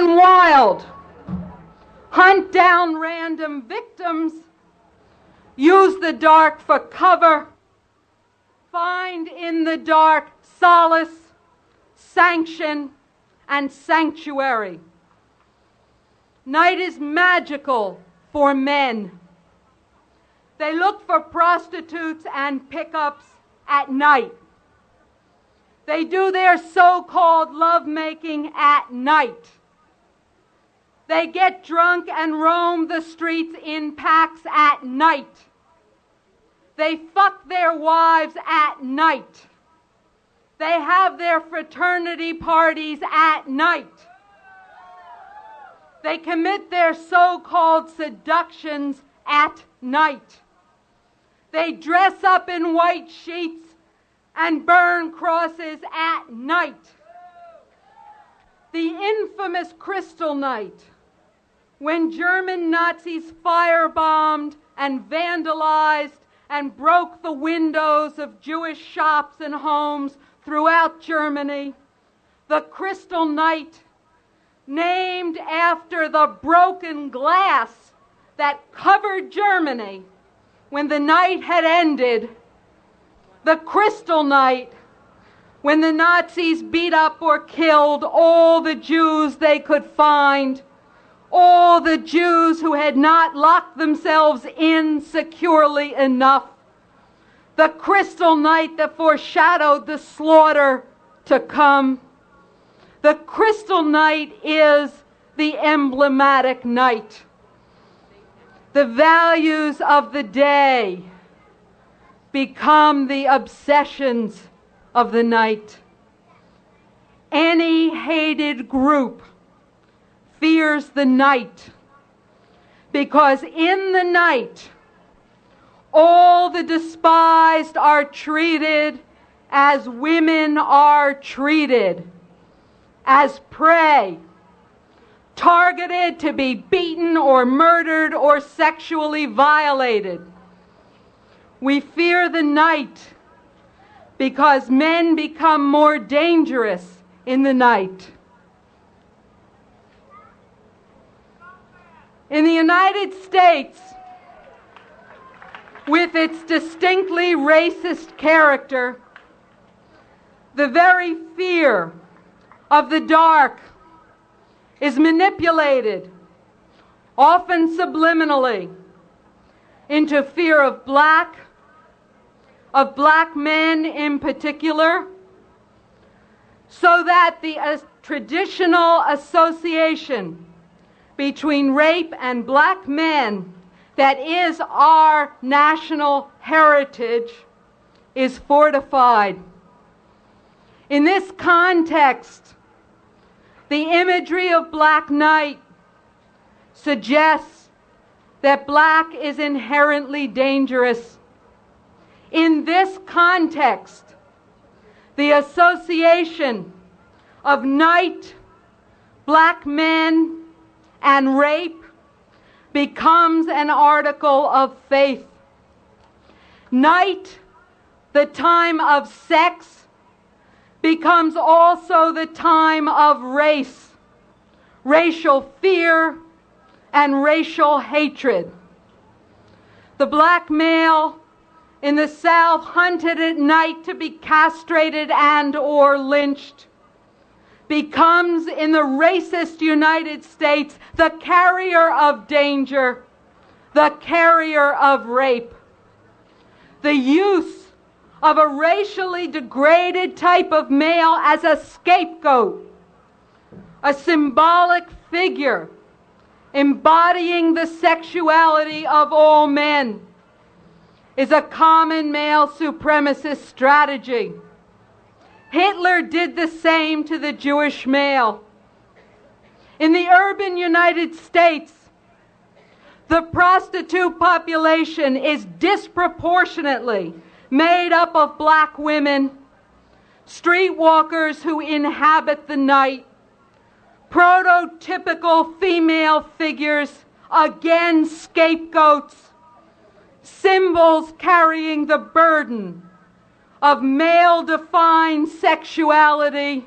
and wild, hunt down random victims, use the dark for cover, find in the dark solace, sanction, and sanctuary. Night is magical for men. They look for prostitutes and pickups at night. They do their so-called lovemaking at night. They get drunk and roam the streets in packs at night. They fuck their wives at night. They have their fraternity parties at night. They commit their so-called seductions at night. They dress up in white sheets and burn crosses at night. The infamous Crystal Night, when German Nazis firebombed and vandalized and broke the windows of Jewish shops and homes throughout Germany. The Crystal Night, named after the broken glass that covered Germany when the night had ended. The Crystal Night, when the Nazis beat up or killed all the Jews they could find, all the Jews who had not locked themselves in securely enough. The Crystal Night that foreshadowed the slaughter to come. The Crystal Night is the emblematic night. The values of the day become the obsessions of the night. Any hated group fears the night, because in the night all the despised are treated as women are treated, as prey, targeted to be beaten or murdered or sexually violated. We fear the night because men become more dangerous in the night. In the United States, with its distinctly racist character, the very fear of the dark is manipulated, often subliminally, into fear of black men in particular, so that the traditional association between rape and black men that is our national heritage is fortified. In this context, the imagery of Black Night suggests that black is inherently dangerous. In this context, the association of night, black men, and rape becomes an article of faith. Night, the time of sex, becomes also the time of race, racial fear, and racial hatred. The black male in the South hunted at night to be castrated and or lynched becomes in the racist United States the carrier of danger, the carrier of rape. The use of a racially degraded type of male as a scapegoat, a symbolic figure embodying the sexuality of all men, is a common male supremacist strategy. Hitler did the same to the Jewish male. In the urban United States, the prostitute population is disproportionately made up of black women, streetwalkers who inhabit the night, prototypical female figures, again scapegoats, symbols carrying the burden of male-defined sexuality,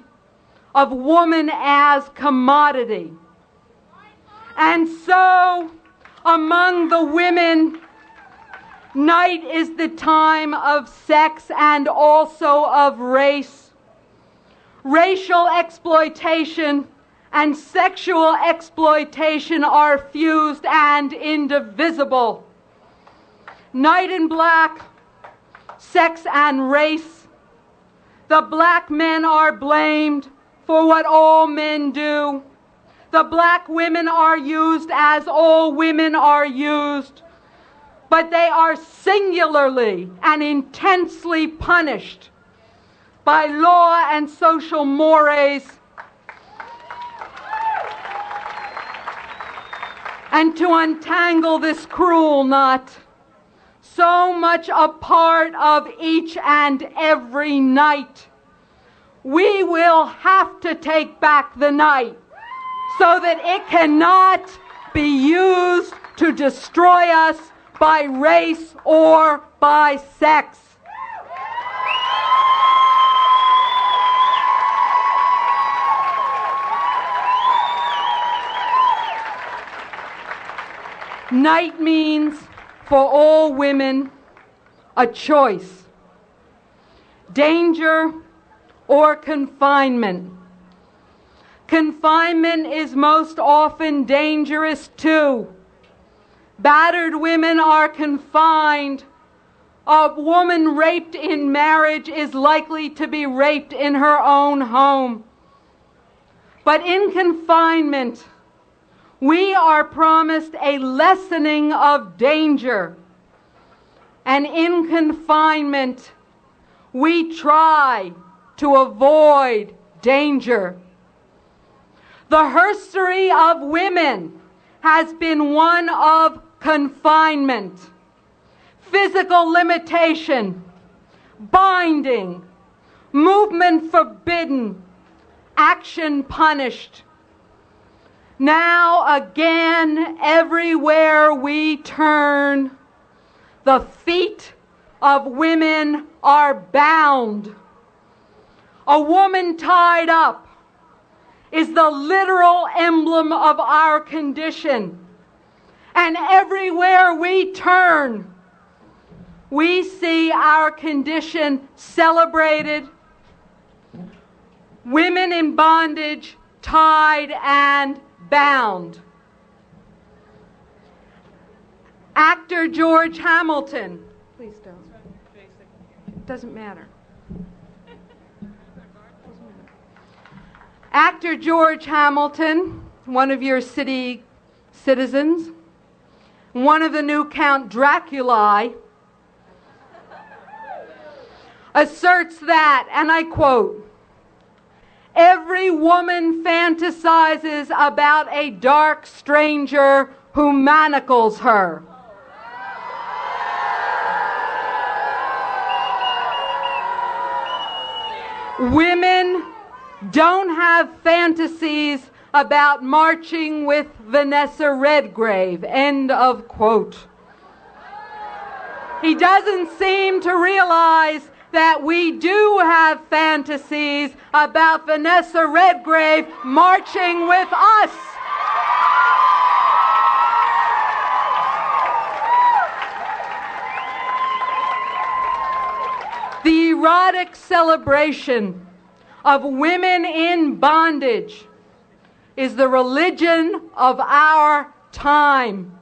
of woman as commodity And so, among the women, night is the time of sex and also of race. Racial exploitation and sexual exploitation are fused and indivisible. Night in black, sex and race. The black men are blamed for what all men do. The black women are used as all women are used. But they are singularly and intensely punished by law and social mores. And to untangle this cruel knot, so much a part of each and every night, we will have to take back the night so that it cannot be used to destroy us by race or by sex. Night means, for all women, a choice. Danger or confinement. Confinement is most often dangerous too. Battered women are confined. A woman raped in marriage is likely to be raped in her own home. But in confinement, we are promised a lessening of danger. And in confinement, we try to avoid danger. The history of women has been one of confinement, physical limitation, binding, movement forbidden, action punished. Now again, everywhere we turn, the feet of women are bound. A woman tied up is the literal emblem of our condition. And everywhere we turn, we see our condition celebrated. Women in bondage, tied and bound. Actor George Hamilton. Please don't. It doesn't matter. Actor George Hamilton, one of your city citizens, one of the new Count Draculae, asserts that, and I quote, "Every woman fantasizes about a dark stranger who manacles her." Women don't have fantasies about marching with Vanessa Redgrave. End of quote. He doesn't seem to realize that we do have fantasies about Vanessa Redgrave marching with us. The erotic celebration of women in bondage is the religion of our time.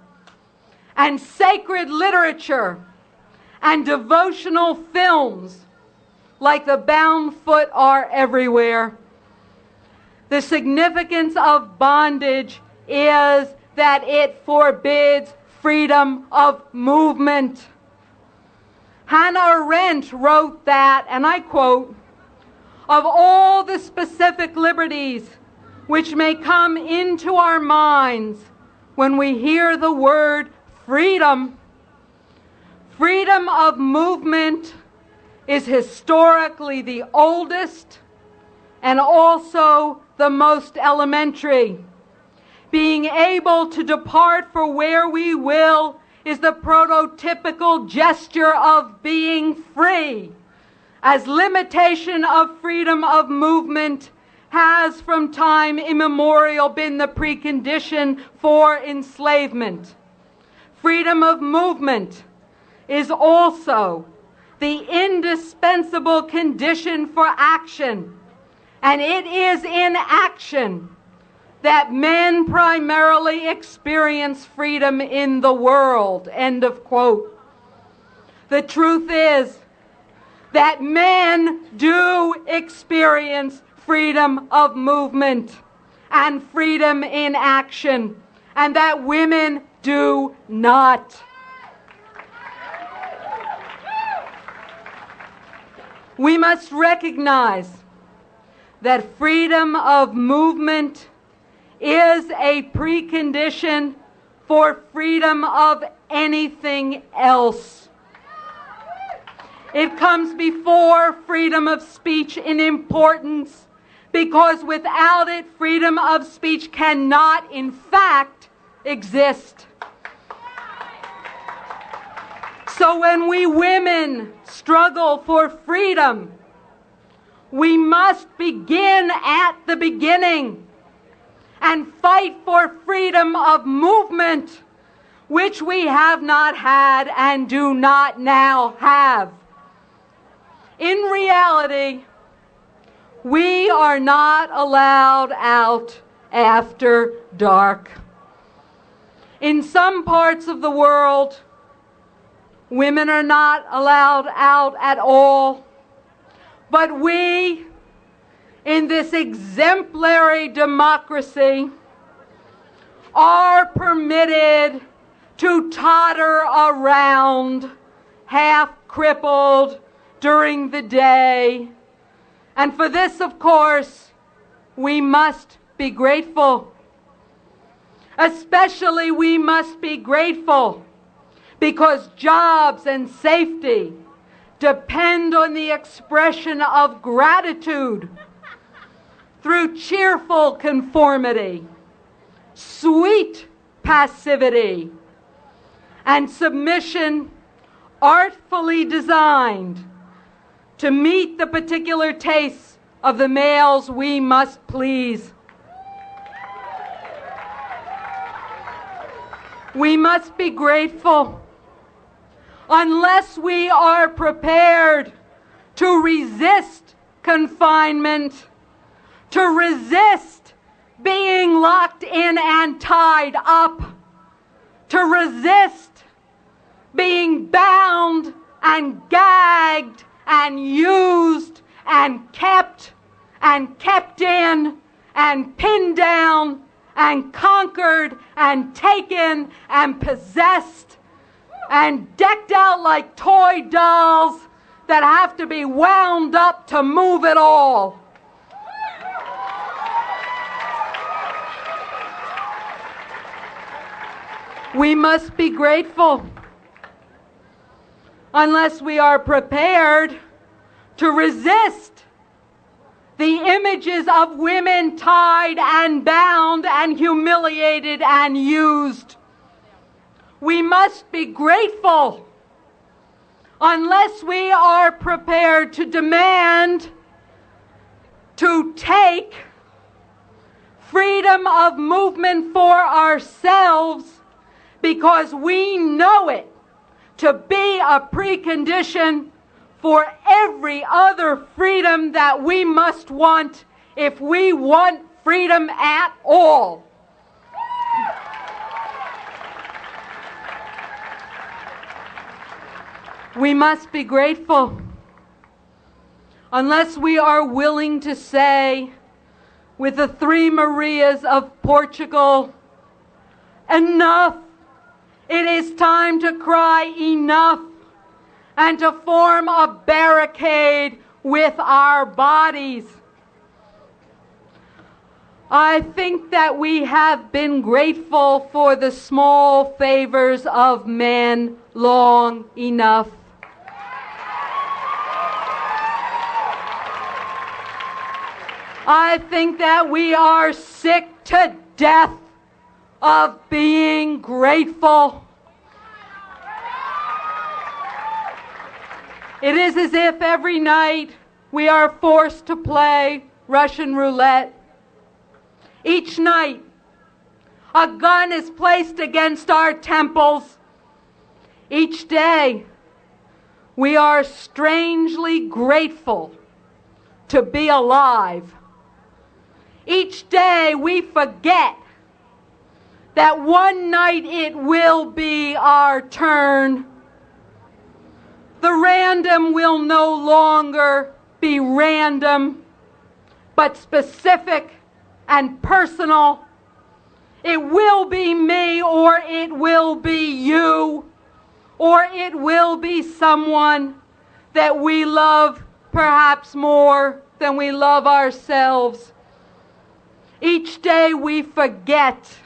And sacred literature and devotional films like The Bound Foot are everywhere. The significance of bondage is that it forbids freedom of movement. Hannah Arendt wrote that, and I quote, "Of all the specific liberties which may come into our minds when we hear the word freedom, freedom of movement is historically the oldest and also the most elementary. Being able to depart for where we will is the prototypical gesture of being free, as limitation of freedom of movement has from time immemorial been the precondition for enslavement. Freedom of movement is also the indispensable condition for action, and it is in action that men primarily experience freedom in the world. End of quote. The truth is that men do experience freedom of movement and freedom in action, and that women do not. We must recognize that freedom of movement is a precondition for freedom of anything else. It comes before freedom of speech in importance, because without it, freedom of speech cannot, in fact, exist. So when we women struggle for freedom, we must begin at the beginning and fight for freedom of movement, which we have not had and do not now have. In reality, we are not allowed out after dark. In some parts of the world, women are not allowed out at all. But we, in this exemplary democracy, are permitted to totter around half crippled during the day. And for this, of course, we must be grateful. Especially we must be grateful because jobs and safety depend on the expression of gratitude through cheerful conformity, sweet passivity, and submission artfully designed to meet the particular tastes of the males we must please. We must be grateful unless we are prepared to resist confinement, to resist being locked in and tied up, to resist being bound and gagged and used and kept in and pinned down and conquered and taken and possessed and decked out like toy dolls that have to be wound up to move it all. We must be grateful unless we are prepared to resist the images of women tied and bound and humiliated and used. We must be grateful unless we are prepared to demand, to take freedom of movement for ourselves, because we know it to be a precondition for every other freedom that we must want if we want freedom at all. We must be grateful unless we are willing to say, with the three Marias of Portugal, enough. It is time to cry enough and to form a barricade with our bodies. I think that we have been grateful for the small favors of men long enough. I think that we are sick to death of being grateful. It is as if every night we are forced to play Russian roulette. Each night, a gun is placed against our temples. Each day, we are strangely grateful to be alive. Each day, we forget that one night it will be our turn. The random will no longer be random, but specific and personal. It will be me, or it will be you, or it will be someone that we love perhaps more than we love ourselves. Each day we forget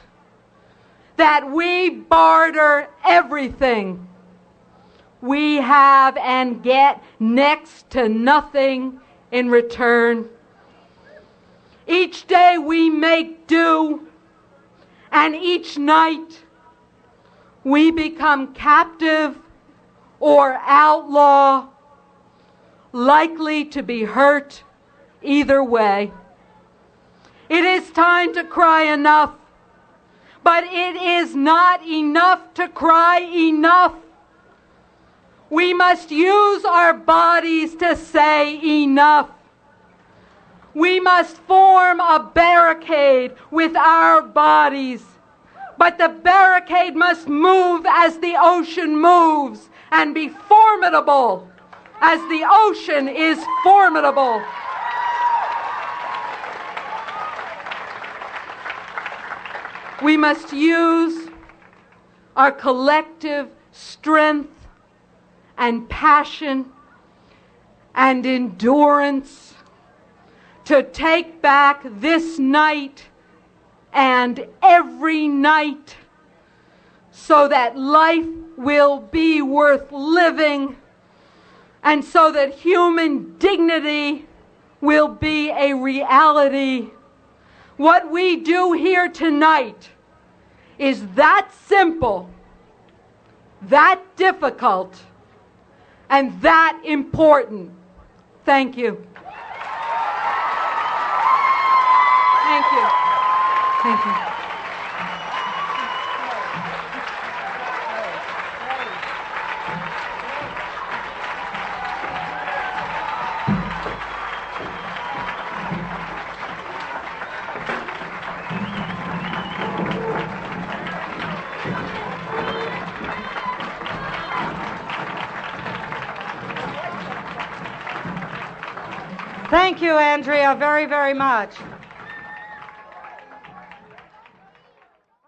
that we barter everything we have and get next to nothing in return. Each day we make do, and each night we become captive or outlaw, likely to be hurt either way. It is time to cry enough, but it is not enough to cry enough. We must use our bodies to say enough. We must form a barricade with our bodies, but the barricade must move as the ocean moves and be formidable as the ocean is formidable. We must use our collective strength and passion and endurance to take back this night and every night, so that life will be worth living, and so that human dignity will be a reality. What we do here tonight is that simple, that difficult, and that important. Thank you. Thank you. Thank you. Thank you, Andrea, very, very much.